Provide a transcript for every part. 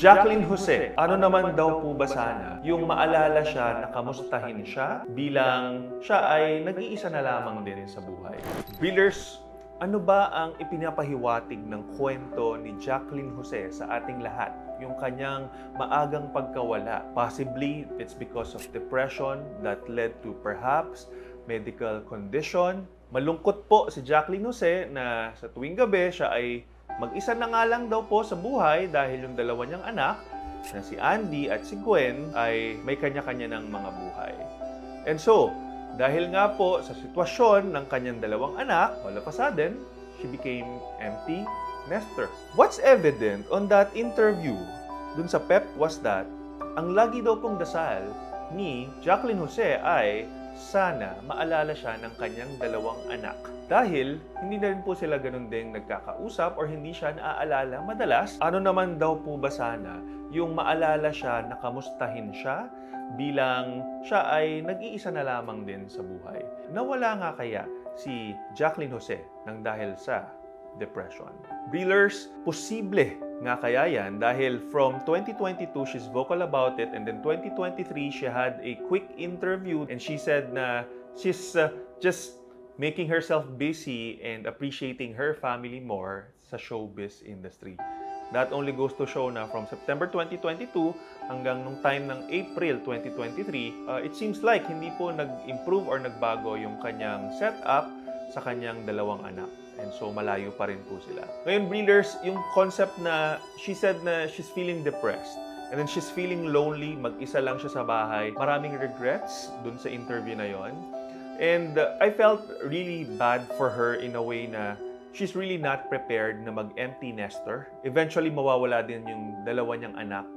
Jacqueline Jose, ano naman daw po ba sana yung maalala siya na kamustahin siya bilang siya ay nag-iisa na lamang din sa buhay? Billers, ano ba ang ipinapahiwatig ng kwento ni Jacqueline Jose sa ating lahat? Yung kanyang maagang pagkawala. Possibly, it's because of depression that led to perhaps medical condition. Malungkot po si Jacqueline Jose na sa tuwing gabi siya ay mag-isa na nga lang daw po sa buhay dahil yung dalawa niyang anak na si Andy at si Gwen ay may kanya-kanya ng mga buhay. And so, dahil nga po sa sitwasyon ng kanyang dalawang anak, all of a sudden, she became empty nester. What's evident on that interview dun sa PEP was that ang lagi daw pong dasal ni Jacqueline Jose ay sana maalala siya ng kanyang dalawang anak. Dahil hindi na rin po sila ganun din nagkakausap or hindi siya naaalala madalas, ano naman daw po ba sana yung maalala siya na kamustahin siya bilang siya ay nag-iisa na lamang din sa buhay. Nawala nga kaya si Jacqueline Jose nang dahil sa depression? Billers, posible nga kaya yan dahil from 2022 she's vocal about it, and then 2023 she had a quick interview and she said na she's just making herself busy and appreciating her family more sa showbiz industry. That only goes to show na from September 2022 hanggang nung time ng April 2023, it seems like hindi po nag-improve or nagbago yung kanyang setup sa kanyang dalawang anak. And so, malayo pa rin po sila. Ngayon, Breeders, yung concept na she said na she's feeling depressed and then she's feeling lonely, mag-isa lang siya sa bahay. Maraming regrets dun sa interview na yon. And I felt really bad for her in a way na she's really not prepared na mag-empty nester. Eventually, mawawala din yung dalawa niyang anak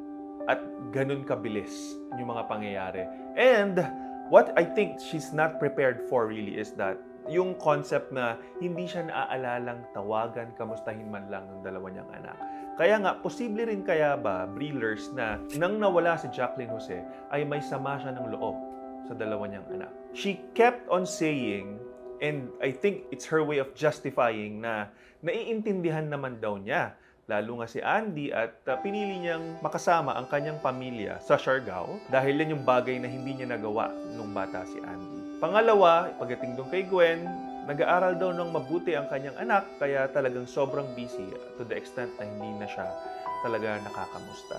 at ganun kabilis yung mga pangyayari. And what I think she's not prepared for really is that yung concept na hindi siya naaalalang tawagan, kamustahin man lang ng dalawa niyang anak. Kaya nga, posible rin kaya ba, Breeders, na nang nawala si Jacqueline Jose, ay may sama siya ng loob sa dalawa niyang anak. She kept on saying, and I think it's her way of justifying na naiintindihan naman daw niya, lalo nga si Andy, at pinili niyang makasama ang kanyang pamilya sa Siargao dahil yan yung bagay na hindi niya nagawa nung bata si Andy. Pangalawa, pagdating doon kay Gwen, nag-aaral daw ng mabuti ang kanyang anak kaya talagang sobrang busy to the extent na hindi na siya talaga nakakamusta.